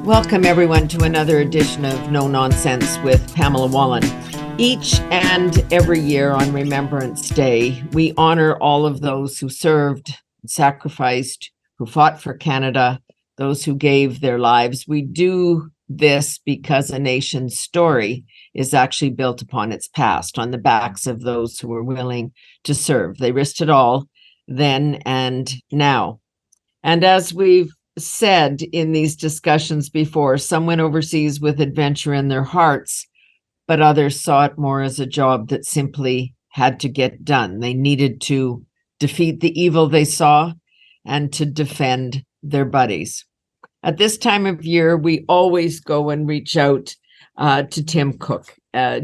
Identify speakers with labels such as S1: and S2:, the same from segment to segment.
S1: Welcome, everyone, to another edition of No Nonsense with Pamela Wallen. Each and every year on Remembrance Day, we honor all of those who served, sacrificed, who fought for Canada, those who gave their lives. We do this because a nation's story is actually built upon its past, on the backs of those who were willing to serve. They risked it all then and now. And as we've said in these discussions before, some went overseas with adventure in their hearts, but others saw it more as a job that simply had to get done. They needed to defeat the evil they saw and to defend their buddies. At this time of year, we always go and reach out to Tim Cook,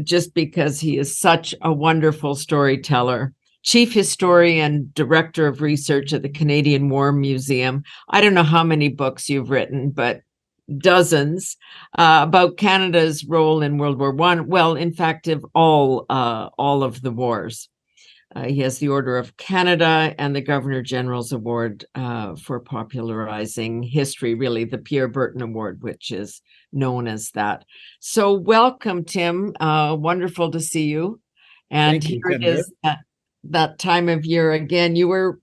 S1: just because he is such a wonderful storyteller. Chief Historian, Director of Research at the Canadian War Museum. I don't know how many books you've written, but dozens about Canada's role in World War I. Well, in fact, of all of the wars. He has the Order of Canada and the Governor General's Award for popularizing history, really the Pierre Berton Award, which is known as that. So welcome, Tim. Wonderful to see you. And
S2: Thank you,
S1: here it is. That time of year again. You were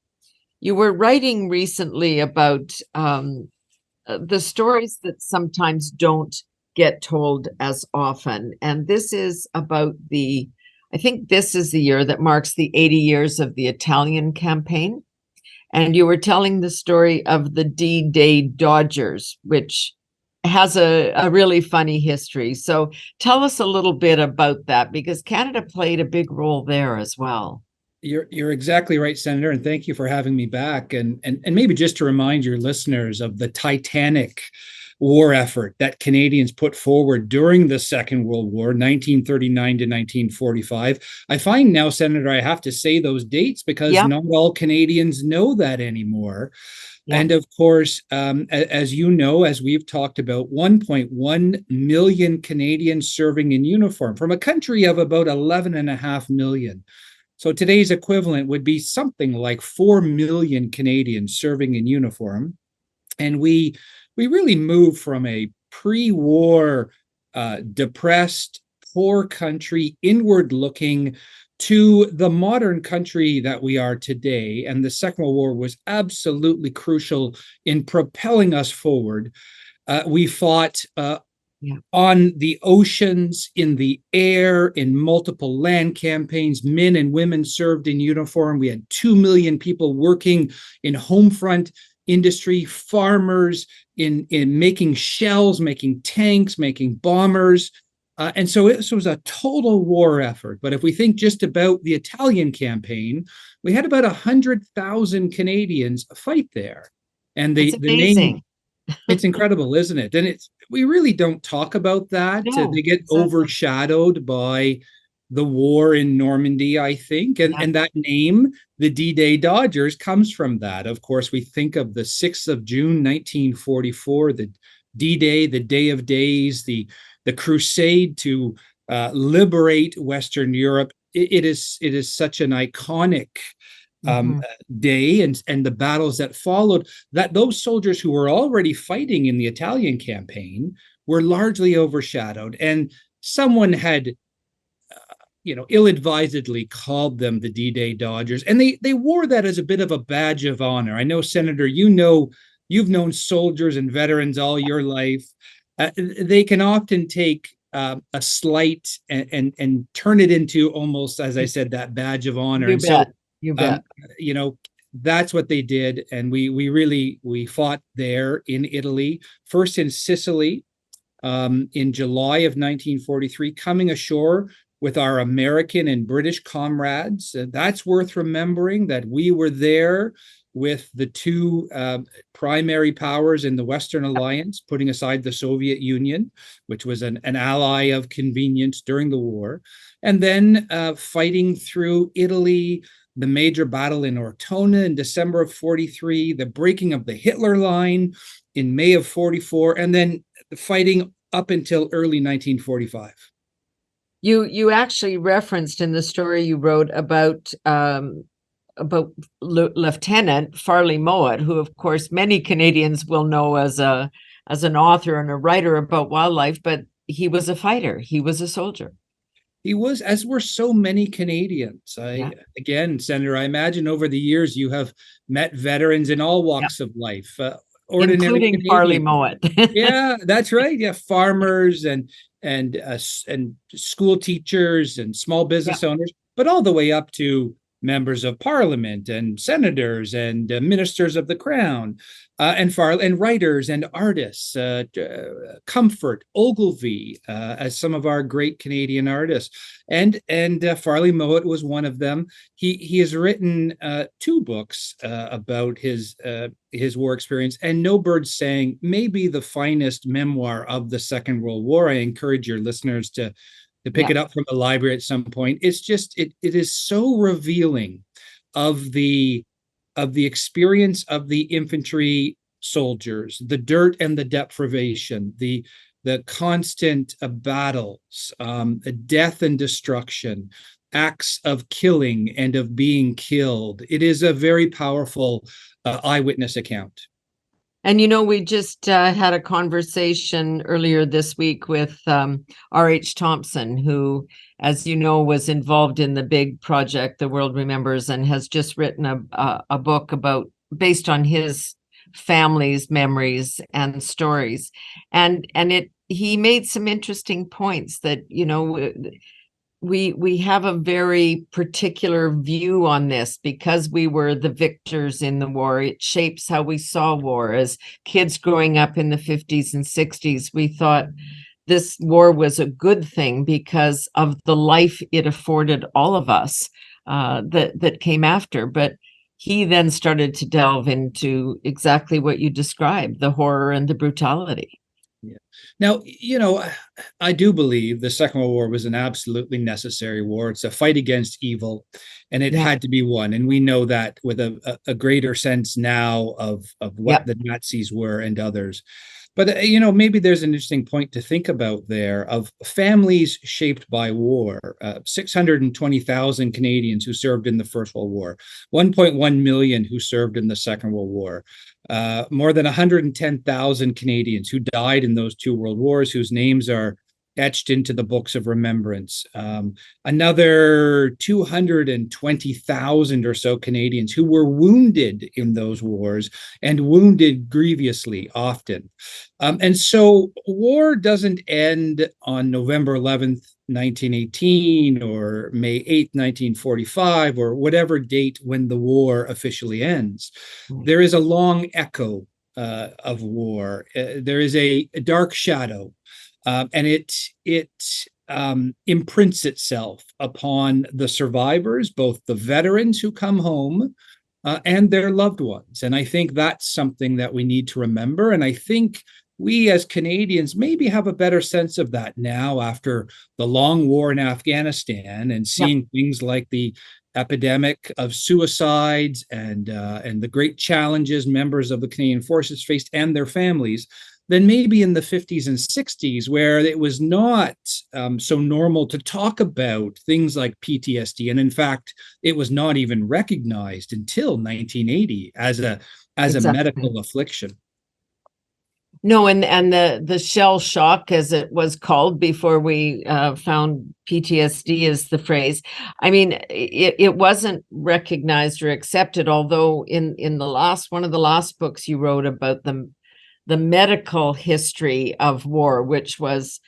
S1: writing recently about the stories that sometimes don't get told as often, and this is about I think this is the year that marks the 80 years of the Italian campaign, and you were telling the story of the D-Day Dodgers, which has a really funny history. So tell us a little bit about that, because Canada played a big role there as well.
S2: You're exactly right, Senator, and thank you for having me back. And maybe just to remind your listeners of the titanic war effort that Canadians put forward during the Second World War, 1939 to 1945. I find now, Senator, I have to say those dates because not all Canadians know that anymore. And of course, as you know, as we've talked about, 1.1 million Canadians serving in uniform from a country of about 11.5 million. So today's equivalent would be something like 4 million Canadians serving in uniform. And we really moved from a pre-war, depressed, poor country, inward-looking, to the modern country that we are today. And the Second World War was absolutely crucial in propelling us forward. We fought on the oceans, in the air, in multiple land campaigns. Men and women served in uniform. We had 2 million people working in home front industry, farmers in making shells, making tanks, making bombers. And so this was a total war effort. But if we think just about the Italian campaign, we had about 100,000 Canadians fight there. And the name, it's incredible, isn't it? And we really don't talk about that.
S1: No,
S2: they get overshadowed by the war in Normandy, I think. And that name, the D-Day Dodgers, comes from that. Of course, we think of the 6th of June, 1944, the D-Day, the Day of Days, the crusade to liberate Western Europe. It is such an iconic day, and the battles that followed, that those soldiers who were already fighting in the Italian campaign were largely overshadowed. And someone had ill-advisedly called them the D-Day Dodgers, and they wore that as a bit of a badge of honor. I know, Senator, you've known soldiers and veterans all your life. They can often take a slight and turn it into almost, as I said, that badge of honor.
S1: You bet.
S2: That's what they did. And we fought there in Italy, first in Sicily, in July of 1943, coming ashore with our American and British comrades. That's worth remembering, that we were there with the two primary powers in the Western Alliance, putting aside the Soviet Union, which was an ally of convenience during the war, and then fighting through Italy, the major battle in Ortona in December of 43, the breaking of the Hitler Line in May of 44, and then fighting up until early 1945.
S1: You actually referenced in the story you wrote about Lieutenant Farley Mowat, who, of course, many Canadians will know as a as an author and a writer about wildlife, but he was a fighter. He was a soldier.
S2: He was, as were so many Canadians. Again, Senator, I imagine over the years you have met veterans in all walks of life, ordinary
S1: Including Farley
S2: Canadians.
S1: Mowat.
S2: Yeah, that's right. Yeah, farmers and school teachers and small business owners, but all the way up to members of parliament and senators and ministers of the crown, and writers and artists, Comfort, Ogilvy, as some of our great Canadian artists, and Farley Mowat was one of them. He has written 2 books about his war experience, and No Birds Sang may be the finest memoir of the Second World War. I encourage your listeners to pick it up from the library at some point. It's just it is so revealing of the experience of the infantry soldiers, the dirt and the deprivation, the constant battles, death and destruction, acts of killing and of being killed. It is a very powerful eyewitness account.
S1: And, we just had a conversation earlier this week with R.H. Thompson, who, as you know, was involved in the big project, The World Remembers, and has just written a book based on his family's memories and stories. And he made some interesting points that, we have a very particular view on this because we were the victors in the war. It shapes how we saw war. As kids growing up in the 50s and 60s, we thought this war was a good thing because of the life it afforded all of us that came after. But he then started to delve into exactly what you described, the horror and the brutality.
S2: Yeah. Now, I do believe the Second World War was an absolutely necessary war. It's a fight against evil, and it had to be won. And we know that with a greater sense now of what the Nazis were and others. But, maybe there's an interesting point to think about there of families shaped by war. 620,000 Canadians who served in the First World War, 1.1 million who served in the Second World War, more than 110,000 Canadians who died in those 2 world wars, whose names are etched into the books of remembrance. Another 220,000 or so Canadians who were wounded in those wars, and wounded grievously often. And so war doesn't end on November 11th, 1918, or May 8th, 1945, or whatever date when the war officially ends. There is a long echo of war. There is a dark shadow. And it imprints itself upon the survivors, both the veterans who come home and their loved ones. And I think that's something that we need to remember. And I think we as Canadians maybe have a better sense of that now after the long war in Afghanistan and seeing things like the epidemic of suicides and the great challenges members of the Canadian Forces faced and their families, than maybe in the 50s and 60s, where it was not so normal to talk about things like PTSD. And in fact, it was not even recognized until 1980 as a medical affliction.
S1: No, and the shell shock, as it was called before we found PTSD is the phrase. I mean, it wasn't recognized or accepted, although in one of the last books you wrote about the medical history of war, which was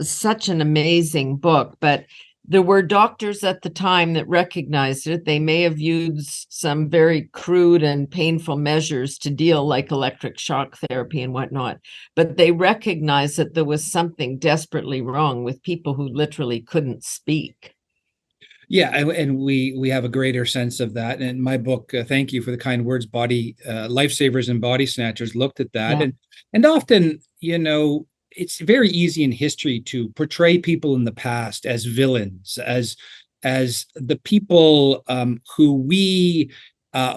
S1: such an amazing book, but there were doctors at the time that recognized it. They may have used some very crude and painful measures to deal, like electric shock therapy and whatnot, but they recognized that there was something desperately wrong with people who literally couldn't speak.
S2: Yeah, and we have a greater sense of that. And my book, thank you for the kind words, Lifesavers and Body Snatchers, looked at that. And often, it's very easy in history to portray people in the past as villains, as the people who we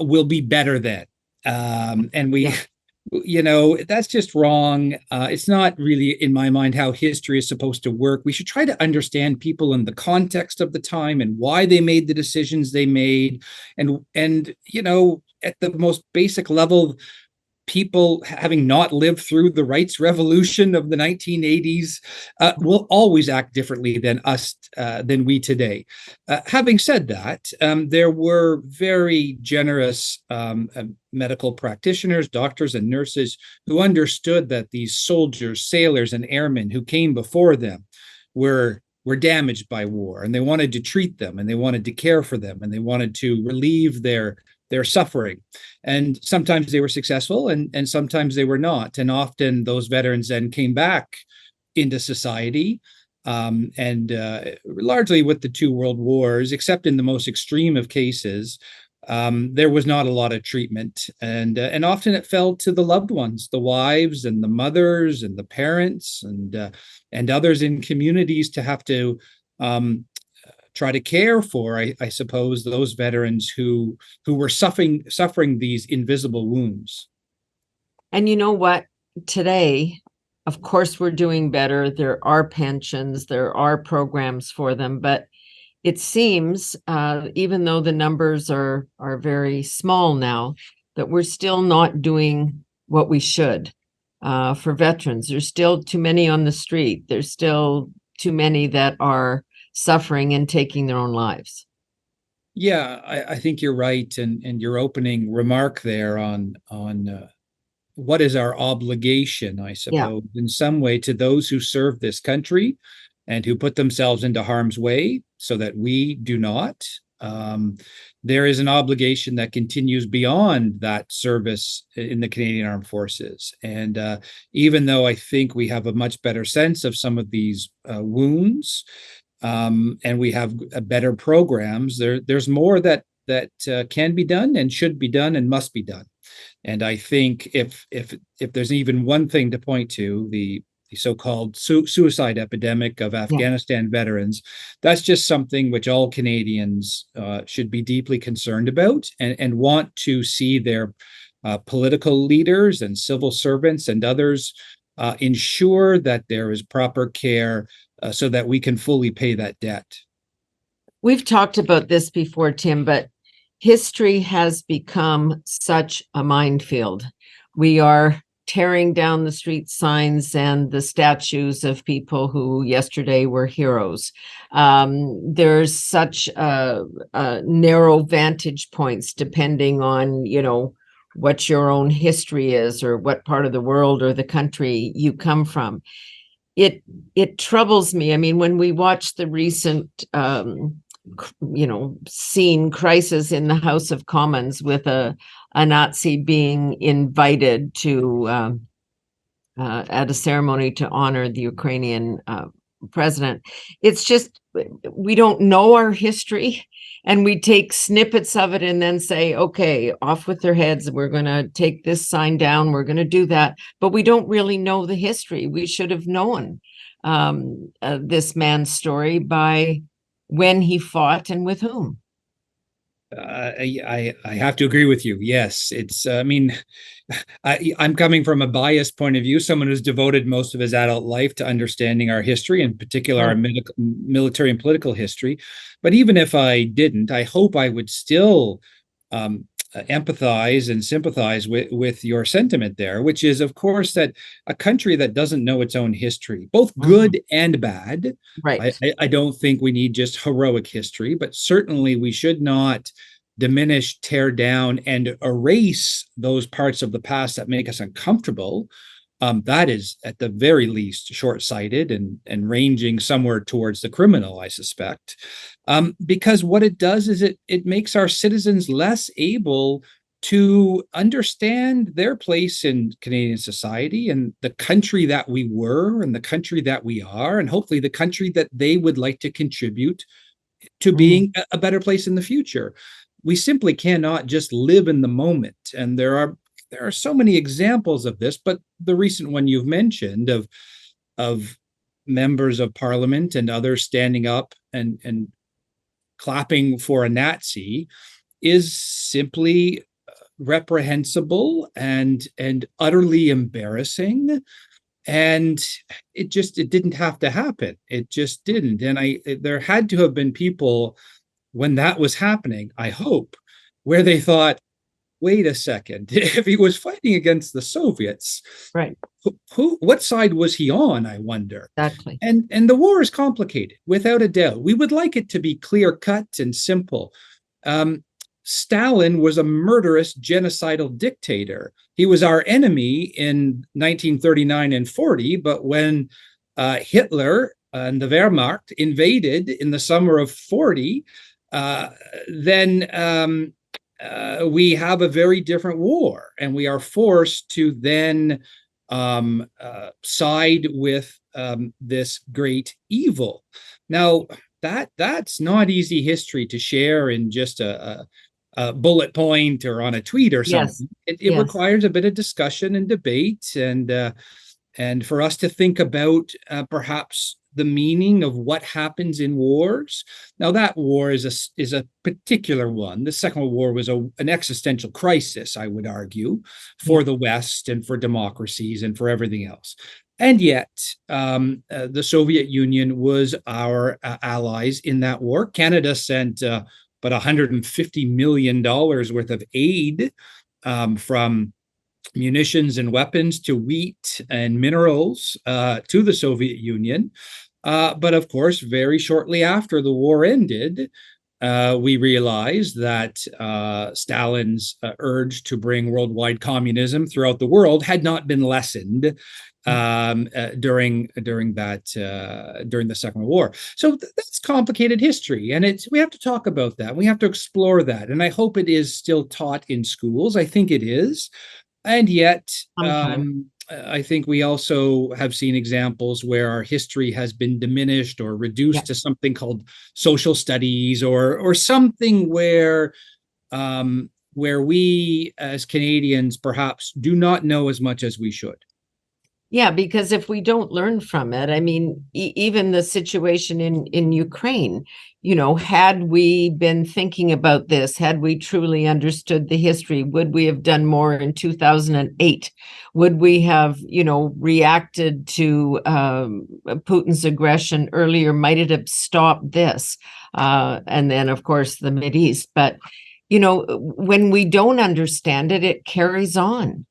S2: will be better than. And we that's just wrong. It's not really, in my mind, how history is supposed to work. We should try to understand people in the context of the time and why they made the decisions they made. And at the most basic level, people having not lived through the rights revolution of the 1980s will always act differently than we today. Having said that, there were very generous medical practitioners, doctors, and nurses who understood that these soldiers, sailors, and airmen who came before them were damaged by war, and they wanted to treat them, and they wanted to care for them, and they wanted to relieve their suffering. And sometimes they were successful, and sometimes they were not. And often those veterans then came back into society. And largely with the two world wars, except in the most extreme of cases, there was not a lot of treatment. And often it fell to the loved ones, the wives and the mothers and the parents and others in communities to have to try to care for, I suppose, those veterans who were suffering these invisible wounds.
S1: And you know what? Today, of course, we're doing better. There are pensions, there are programs for them, but it seems, even though the numbers are very small now, that we're still not doing what we should for veterans. There's still too many on the street. There's still too many that are suffering and taking their own lives.
S2: Yeah, I think you're right, and your opening remark there on what is our obligation, I suppose, in some way to those who serve this country and who put themselves into harm's way so that we do not. There is an obligation that continues beyond that service in the Canadian Armed Forces. And even though I think we have a much better sense of some of these wounds, and we have better programs, there's more that can be done and should be done and must be done. And I think if there's even one thing to point to, the so-called suicide epidemic of Afghanistan veterans, that's just something which all Canadians should be deeply concerned about and want to see their political leaders and civil servants and others ensure that there is proper care so that we can fully pay that debt.
S1: We've talked about this before, Tim, but history has become such a minefield. We are tearing down the street signs and the statues of people who yesterday were heroes. There's such narrow vantage points depending on, what your own history is or what part of the world or the country you come from. It troubles me. I mean, when we watch the recent scene crisis in the House of Commons with a Nazi being invited to at a ceremony to honor the Ukrainian president. It's just, we don't know our history, and we take snippets of it and then say, okay, off with their heads. We're going to take this sign down. We're going to do that. But we don't really know the history. We should have known this man's story by when he fought and with whom.
S2: I have to agree with you. Yes, it's. I mean, I'm coming from a biased point of view. Someone who's devoted most of his adult life to understanding our history, in particular our military and political history. But even if I didn't, I hope I would still empathize and sympathize with your sentiment there, which is, of course, that a country that doesn't know its own history, both good and bad,
S1: right?
S2: I don't think we need just heroic history, but certainly we should not diminish, tear down, and erase those parts of the past that make us uncomfortable. That is, at the very least, short-sighted and ranging somewhere towards the criminal, I suspect. Because what it does is it makes our citizens less able to understand their place in Canadian society and the country that we were and the country that we are, and hopefully the country that they would like to contribute to being a better place in the future. We simply cannot just live in the moment. And there are so many examples of this, but the recent one you've mentioned of members of parliament and others standing up and clapping for a Nazi is simply reprehensible and utterly embarrassing. And it didn't have to happen. It just didn't. And there had to have been people when that was happening, I hope, where they thought, wait a second. If he was fighting against the Soviets,
S1: Right.
S2: what side was he on, I wonder?
S1: Exactly.
S2: And the war is complicated, without a doubt. We would like it to be clear cut and simple. Um, Stalin was a murderous, genocidal dictator. He was our enemy in 1939 and 40, but when Hitler and the Wehrmacht invaded in the summer of 40, then we have a very different war, and we are forced to then side with this great evil. Now, that's not easy history to share in just a bullet point or on a tweet or something.
S1: Yes.
S2: It requires a bit of discussion and debate, and for us to think about perhaps the meaning of what happens in wars. Now, that war is a particular one. The Second World War was an existential crisis, I would argue, for the West and for democracies and for everything else. And yet, the Soviet Union was our allies in that war. Canada sent about $150 million worth of aid, from munitions and weapons to wheat and minerals to the Soviet Union. But of course, very shortly after the war ended, we realized that Stalin's urge to bring worldwide communism throughout the world had not been lessened during the Second World War. So that's complicated history, and we have to talk about that. We have to explore that, and I hope it is still taught in schools. I think it is. And yet, I think we also have seen examples where our history has been diminished or reduced to something called social studies, or something where we as Canadians perhaps do not know as much as we should.
S1: Yeah, because if we don't learn from it, I mean, even the situation in Ukraine, had we been thinking about this, had we truly understood the history, would we have done more in 2008? Would we have, reacted to Putin's aggression earlier? Might it have stopped this? And then, of course, the Mideast. But, when we don't understand it, it carries on.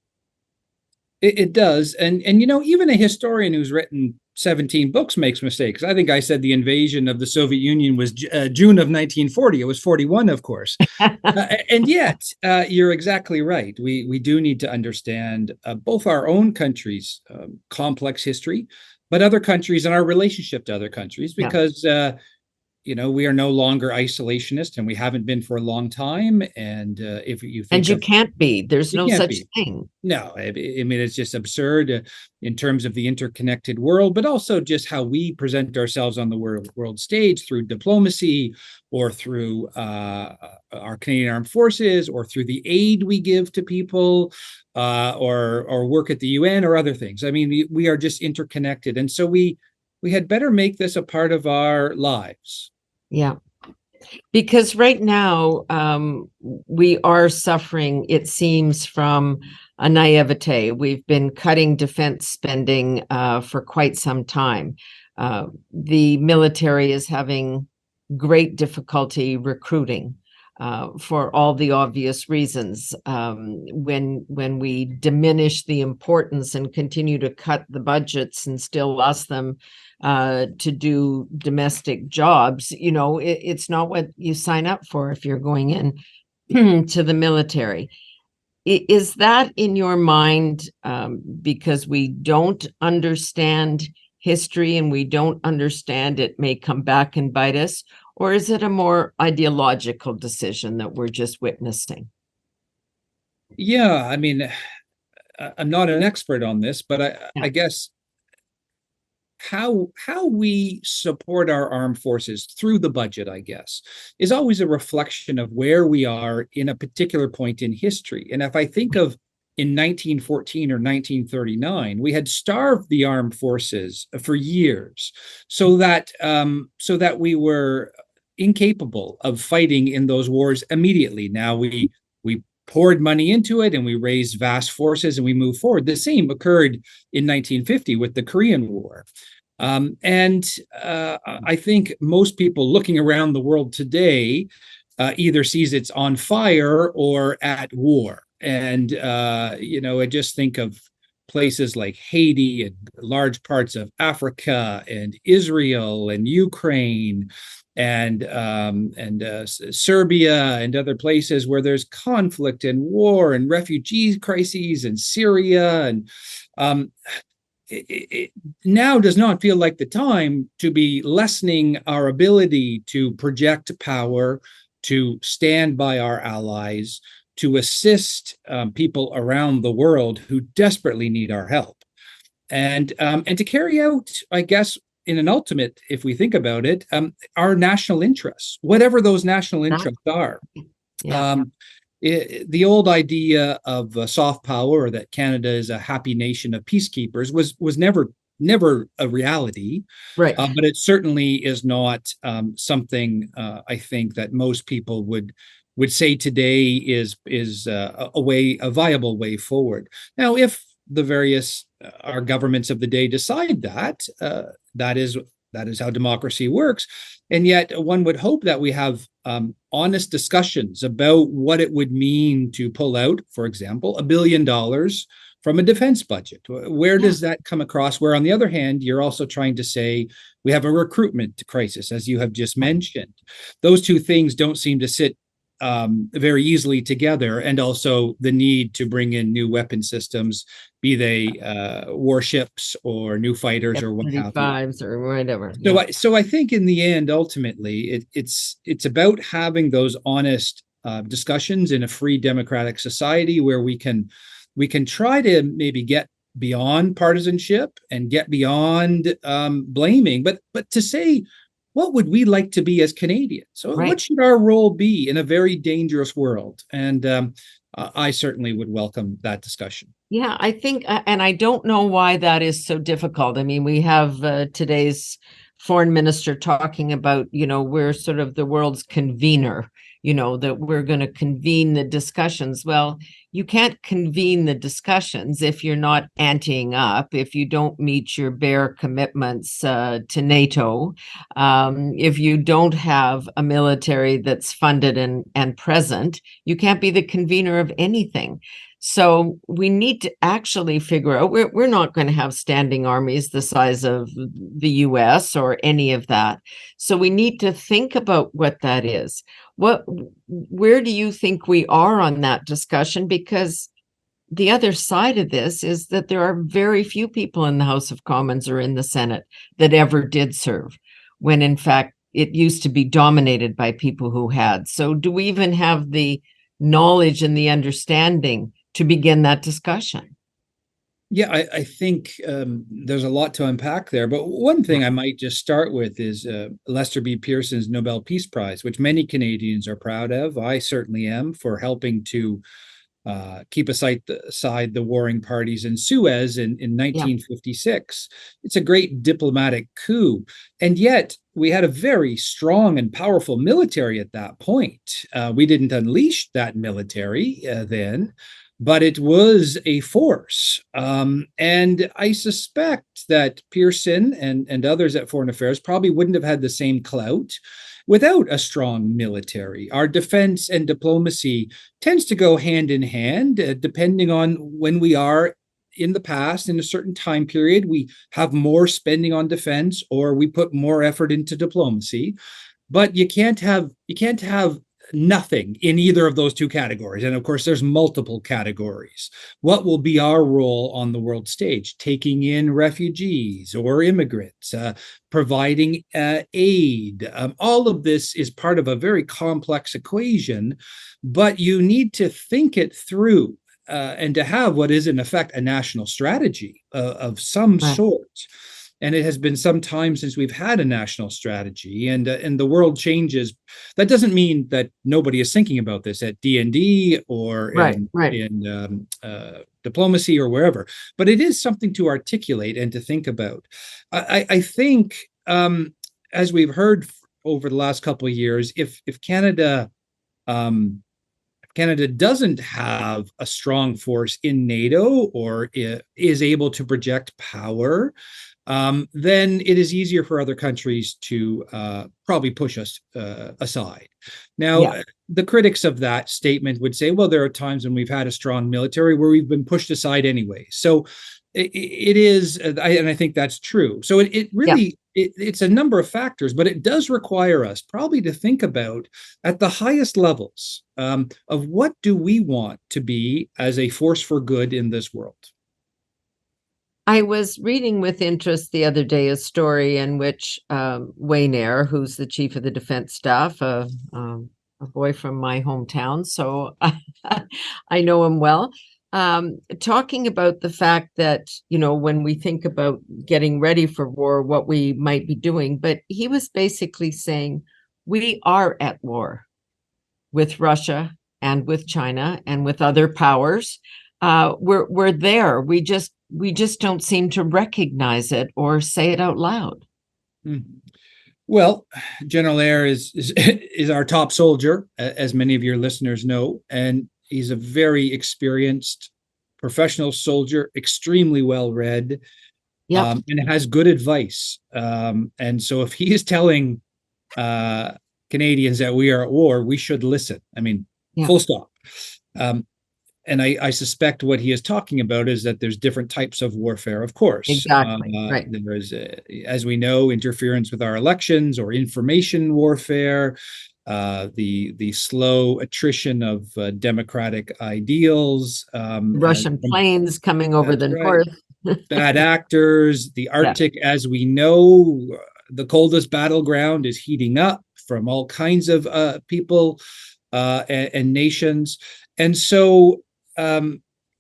S2: It does. And even a historian who's written 17 books makes mistakes. I think I said the invasion of the Soviet Union was June of 1940. It was 41, of course. And yet, you're exactly right. We do need to understand both our own country's complex history, but other countries and our relationship to other countries, because we are no longer isolationist, and we haven't been for a long time. And if you think
S1: you can't be, there's no such thing.
S2: No, I mean, it's just absurd in terms of the interconnected world, but also just how we present ourselves on the world stage through diplomacy, or through our Canadian Armed Forces, or through the aid we give to people, or work at the UN or other things. I mean, we are just interconnected, and so we had better make this a part of our lives.
S1: Yeah, because right now we are suffering, it seems, from a naivete. We've been cutting defense spending for quite some time. The military is having great difficulty recruiting for all the obvious reasons. When we diminish the importance and continue to cut the budgets and still ask them to do domestic jobs, it's not what you sign up for if you're going in to the military. Is that in your mind because we don't understand history and we don't understand it may come back and bite us? Or is it a more ideological decision that we're just witnessing?
S2: Yeah, I mean, I'm not an expert on this, but I guess how we support our armed forces through the budget, I guess, is always a reflection of where we are in a particular point in history. And if I think of in 1914 or 1939, we had starved the armed forces for years, so that we were incapable of fighting in those wars immediately. Now we poured money into it, and we raised vast forces, and we moved forward. The same occurred in 1950 with the Korean War. I think most people looking around the world today either sees it's on fire or at war. And, I just think of places like Haiti and large parts of Africa and Israel and Ukraine and Serbia and other places where there's conflict and war and refugee crises and Syria and um, it now does not feel like the time to be lessening our ability to project power, to stand by our allies, to assist people around the world who desperately need our help, and to carry out, I guess, in an ultimate, if we think about it, our national interests, whatever those national interests are.
S1: Yeah.
S2: The old idea of soft power, or that Canada is a happy nation of peacekeepers, was never a reality.
S1: Right.
S2: But it certainly is not something I think that most people would say today is a viable way forward. Now, if the various our governments of the day decide that that is how democracy works, and yet one would hope that we have honest discussions about what it would mean to pull out, for example, $1 billion from a defense budget. Where does that come across? Where, on the other hand, you're also trying to say we have a recruitment crisis, as you have just mentioned. Those two things don't seem to sit very easily together, and also the need to bring in new weapon systems, be they warships or new fighters or what have you.
S1: Or whatever.
S2: So I think in the end, ultimately, it's about having those honest discussions in a free democratic society where we can try to maybe get beyond partisanship and get beyond blaming, but to say, what would we like to be as Canadians? So what should our role be in a very dangerous world? And I certainly would welcome that discussion.
S1: Yeah, I think, and I don't know why that is so difficult. I mean, we have today's foreign minister talking about, we're sort of the world's convener, that we're going to convene the discussions. Well, you can't convene the discussions if you're not anteing up, if you don't meet your bare commitments to NATO, if you don't have a military that's funded and present, you can't be the convener of anything. So we need to actually figure out, we're not going to have standing armies the size of the US or any of that. So we need to think about what that is. Where do you think we are on that discussion? Because the other side of this is that there are very few people in the House of Commons or in the Senate that ever did serve, when in fact it used to be dominated by people who had. So do we even have the knowledge and the understanding to begin that discussion?
S2: Yeah, I think there's a lot to unpack there. But one thing I might just start with is Lester B. Pearson's Nobel Peace Prize, which many Canadians are proud of. I certainly am, for helping to keep aside the warring parties in Suez in 1956. It's a great diplomatic coup. And yet we had a very strong and powerful military at that point. We didn't unleash that military then, but it was a force. And I suspect that Pearson and others at Foreign Affairs probably wouldn't have had the same clout without a strong military. Our defense and diplomacy tends to go hand in hand, depending on when we are in the past. In a certain time period, we have more spending on defense, or we put more effort into diplomacy. But you can't have nothing in either of those two categories. And of course, there's multiple categories. What will be our role on the world stage? Taking in refugees or immigrants, providing aid. All of this is part of a very complex equation, but you need to think it through and to have what is in effect a national strategy of some sort. And it has been some time since we've had a national strategy, and the world changes. That doesn't mean that nobody is thinking about this at DND or in diplomacy or wherever, but it is something to articulate and to think about. I think, as we've heard over the last couple of years, if Canada doesn't have a strong force in NATO or is able to project power, then it is easier for other countries to probably push us aside. Now,
S1: Yeah.
S2: the critics of that statement would say, well, there are times when we've had a strong military where we've been pushed aside anyway. So it is, and I think that's true. So it really, it's a number of factors, but it does require us probably to think about at the highest levels of what do we want to be as a force for good in this world.
S1: I was reading with interest the other day a story in which Wayne Eyre, who's the chief of the defense staff, a boy from my hometown, so I know him well, talking about the fact that, you know, when we think about getting ready for war, what we might be doing, but he was basically saying we are at war with Russia and with China and with other powers. We're there. We just don't seem to recognize it or say it out loud.
S2: Well, General Eyre is our top soldier, as many of your listeners know, and he's a very experienced professional soldier, extremely well read, and has good advice. And so, if he is telling Canadians that we are at war, we should listen. I mean, full stop. And I suspect what he is talking about is that there's different types of warfare, of course.
S1: Exactly. Right.
S2: There is, as we know, interference with our elections or information warfare, the slow attrition of democratic ideals,
S1: Russian planes coming over the north,
S2: bad actors, the Arctic, as we know, the coldest battleground is heating up from all kinds of people and nations. And so,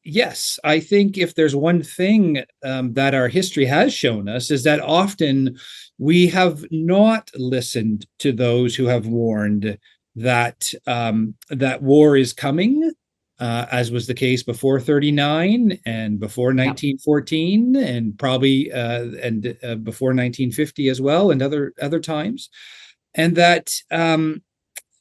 S2: yes, I think if there's one thing that our history has shown us is that often we have not listened to those who have warned that that war is coming, as was the case before 39 and before 1914 and probably before 1950 as well, and other times, and that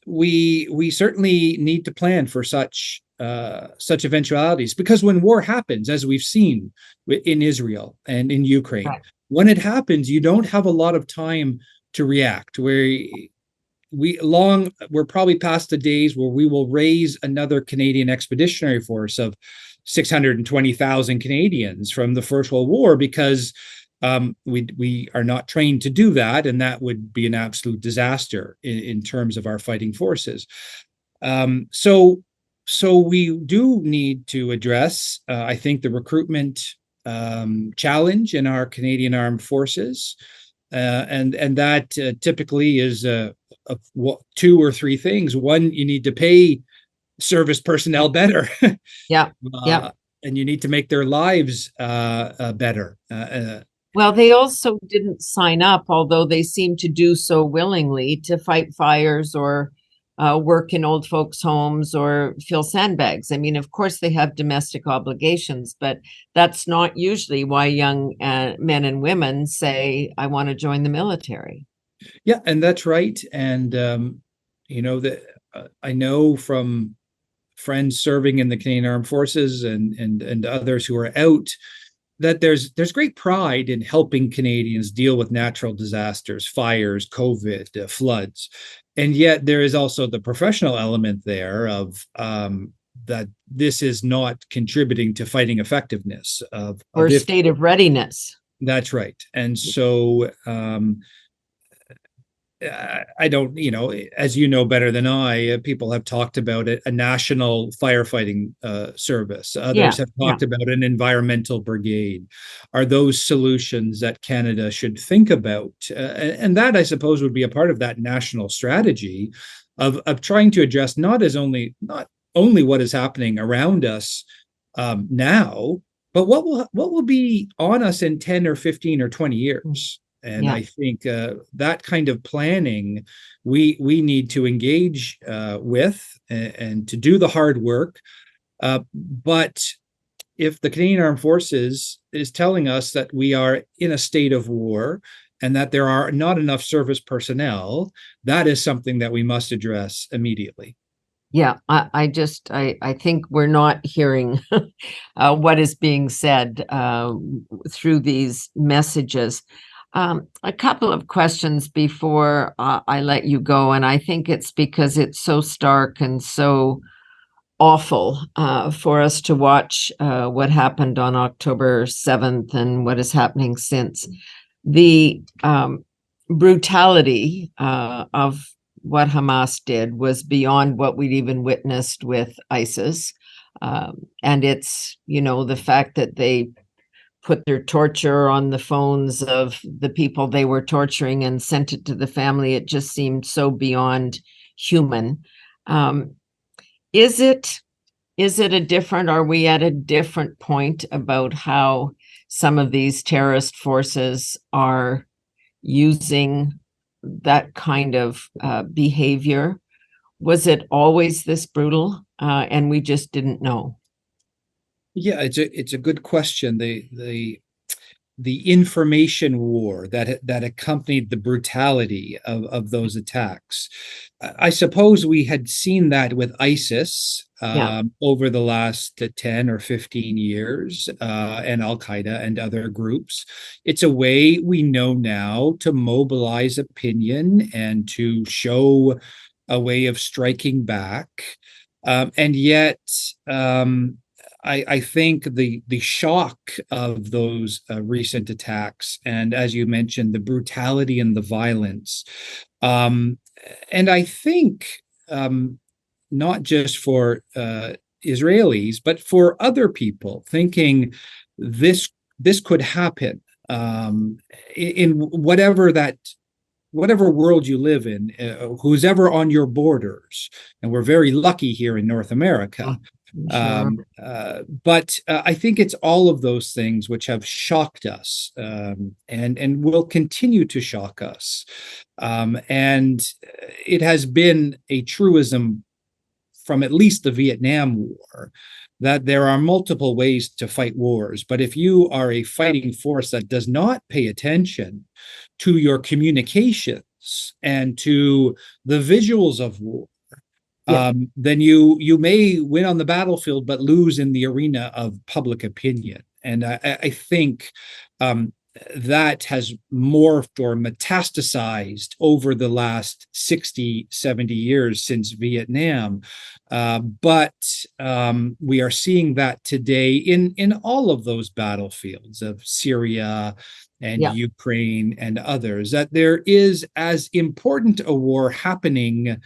S2: we certainly need to plan for such eventualities, because when war happens, as we've seen in Israel and in Ukraine, when it happens, you don't have a lot of time to react. We're probably past the days where we will raise another Canadian Expeditionary Force of 620,000 Canadians from the First World War, because we are not trained to do that, and that would be an absolute disaster in terms of our fighting forces. So we do need to address, I think, the recruitment challenge in our Canadian Armed Forces, and that typically is two or three things. One, you need to pay service personnel better. And you need to make their lives better.
S1: Well, they also didn't sign up, although they seem to do so willingly, to fight fires or work in old folks' homes or fill sandbags. I mean, of course, they have domestic obligations, but that's not usually why young men and women say, I want to join the military.
S2: Yeah, and that's right. And, that I know from friends serving in the Canadian Armed Forces and others who are out, that there's great pride in helping Canadians deal with natural disasters, fires, COVID, floods. And yet there is also the professional element there of that this is not contributing to fighting effectiveness
S1: or state of readiness.
S2: That's right. And so I don't, as you know better than I, people have talked about a national firefighting service. Others have talked about an environmental brigade. Are those solutions that Canada should think about? And that, I suppose, would be a part of that national strategy of trying to address not only what is happening around us now, but what will be on us in 10 or 15 or 20 years. And I think that kind of planning we need to engage with and to do the hard work. But if the Canadian Armed Forces is telling us that we are in a state of war and that there are not enough service personnel, that is something that we must address immediately.
S1: Yeah, I think we're not hearing what is being said through these messages. A couple of questions before I let you go, and I think it's because it's so stark and so awful for us to watch what happened on October 7th and what is happening since. The brutality of what Hamas did was beyond what we'd even witnessed with ISIS. And it's, the fact that they put their torture on the phones of the people they were torturing and sent it to the family. It just seemed so beyond human. Um, is it are we at a different point about how some of these terrorist forces are using that kind of behavior? Was it always this brutal, and we just didn't know?
S2: Yeah, it's a good question. The information war that accompanied the brutality of those attacks. I suppose we had seen that with ISIS
S1: Yeah,
S2: over the last 10 or 15 years, and Al Qaeda and other groups. It's a way we know now to mobilize opinion and to show a way of striking back. And yet, I think the shock of those recent attacks, and as you mentioned, the brutality and the violence, and I think not just for Israelis, but for other people thinking this could happen in whatever world you live in, who's ever on your borders, and we're very lucky here in North America.
S1: sure.
S2: But I think it's all of those things which have shocked us, and will continue to shock us. And it has been a truism from at least the Vietnam War that there are multiple ways to fight wars. But if you are a fighting force that does not pay attention to your communications and to the visuals of war,
S1: Yeah.
S2: then you may win on the battlefield, but lose in the arena of public opinion. And I think that has morphed or metastasized over the last 60, 70 years since Vietnam. But we are seeing that today in all of those battlefields of Syria and
S1: Yeah.
S2: Ukraine and others, that there is as important a war happening,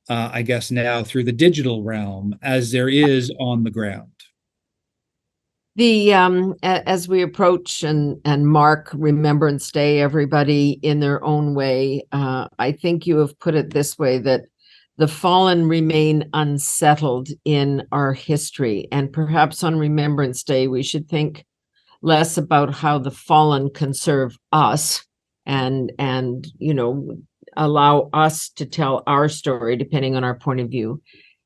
S2: I guess now through the digital realm, as there is on the ground.
S1: The as we approach and mark Remembrance Day, everybody in their own way, I think you have put it this way, that the fallen remain unsettled in our history, and perhaps on Remembrance Day we should think less about how the fallen can serve us, and allow us to tell our story depending on our point of view,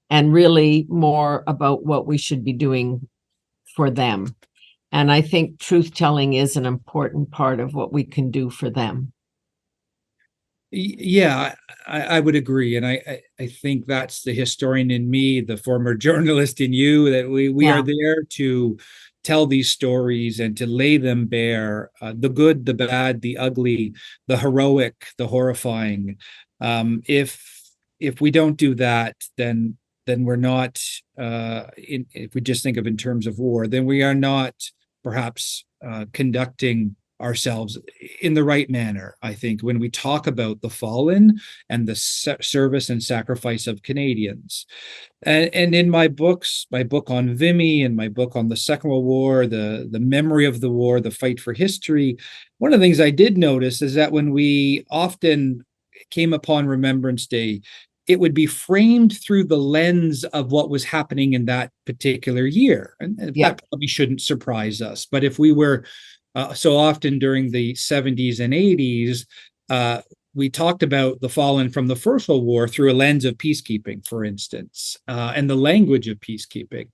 S1: and really more about what we should be doing for them. And I think truth telling is an important part of what we can do for them.
S2: Yeah, I would agree, and I think that's the historian in me, the former journalist in you, that we are
S1: Yeah.
S2: there to tell these stories and to lay them bare, the good, the bad, the ugly, the heroic, the horrifying. If we don't do that, then we're not. If we just think of in terms of war, then we are not perhaps conducting ourselves in the right manner. I think when we talk about the fallen and the service and sacrifice of Canadians, and in my books, my book on Vimy and my book on the Second World War, the memory of the war, the fight for history, one of the things I did notice is that when we often came upon Remembrance Day, it would be framed through the lens of what was happening in that particular year. And
S1: Yeah.
S2: that probably shouldn't surprise us. But if we were so often during the 70s and 80s, we talked about the fallen from the First World War through a lens of peacekeeping, for instance, and the language of peacekeeping.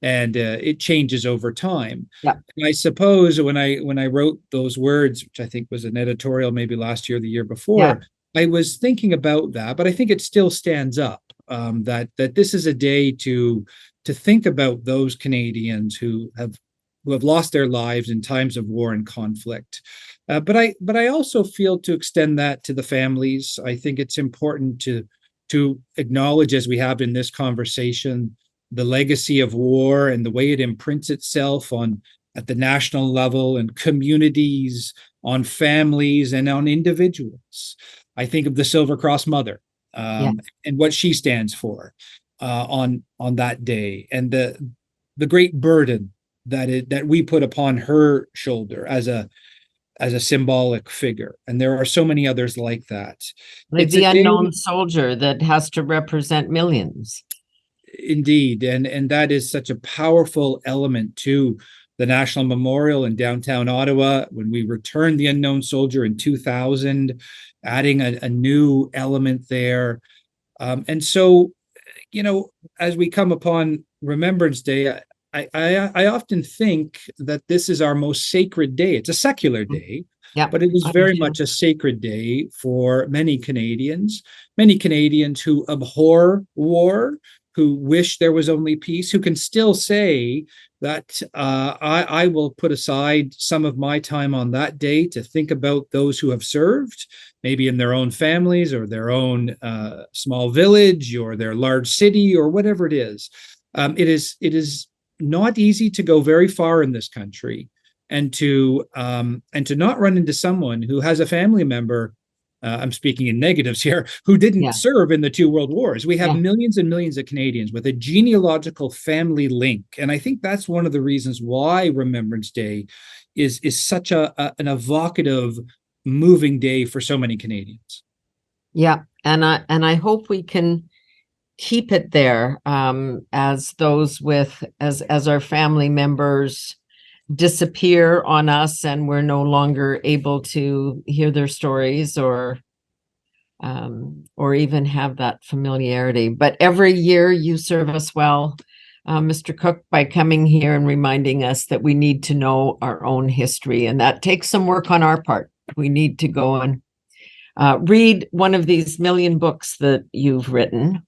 S2: And it changes over time.
S1: Yeah.
S2: And I suppose when I wrote those words, which I think was an editorial maybe last year, the year before,
S1: Yeah.
S2: I was thinking about that, but I think it still stands up, that this is a day to think about those Canadians who have lost their lives in times of war and conflict. But I also feel to extend that to the families. I think it's important to acknowledge, as we have in this conversation, the legacy of war and the way it imprints itself on at the national level and communities, on families, and on individuals. I think of the Silver Cross Mother,
S1: Yeah.
S2: and what she stands for, on that day, and the great burden that we put upon her shoulder as a symbolic figure. And there are so many others like that.
S1: Like
S2: It's
S1: the
S2: a day,
S1: unknown soldier that has to represent millions.
S2: indeed, and that is such a powerful element to the National Memorial in downtown Ottawa when we returned the unknown soldier in 2000, adding a new element there. And so, as we come upon Remembrance Day, I often think that this is our most sacred day. It's a secular day,
S1: Yeah.
S2: but it is
S1: I
S2: very
S1: do too.
S2: much a sacred day for many Canadians who abhor war, who wish there was only peace, who can still say that I will put aside some of my time on that day to think about those who have served, maybe in their own families or their own small village or their large city or whatever it is. It is not easy to go very far in this country and to not run into someone who has a family member. I'm speaking in negatives here, who didn't
S1: Yeah.
S2: serve in the two world wars. We have
S1: Yeah.
S2: millions and millions of Canadians with a genealogical family link. And I think that's one of the reasons why Remembrance Day is such an evocative, moving day for so many Canadians.
S1: Yeah. And I hope we can keep it there, as our family members disappear on us and we're no longer able to hear their stories or even have that familiarity. But every year you serve us well, Mr. Cook, by coming here and reminding us that we need to know our own history, and that takes some work on our part. We need to go and read one of these million books that you've written.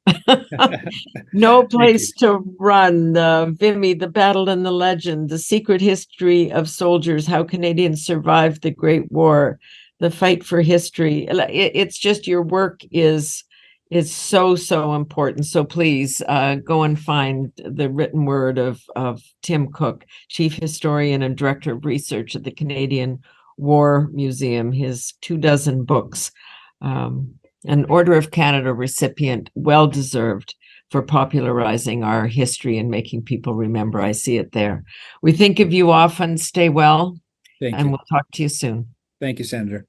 S1: No Place to Run, Vimy, The Battle and the Legend, The Secret History of Soldiers, How Canadians Survived the Great War, The Fight for History. It's just, your work is so important. So please go and find the written word of Tim Cook, Chief Historian and Director of Research at the Canadian War Museum, his 24 books, an Order of Canada recipient, well-deserved for popularizing our history and making people remember. I see it there. We think of you often. Stay well.
S2: Thank
S1: and
S2: you.
S1: We'll talk to you soon.
S2: Thank you, Senator.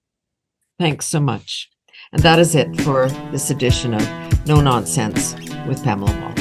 S1: Thanks so much. And that is it for this edition of No Nonsense with Pamela Wall.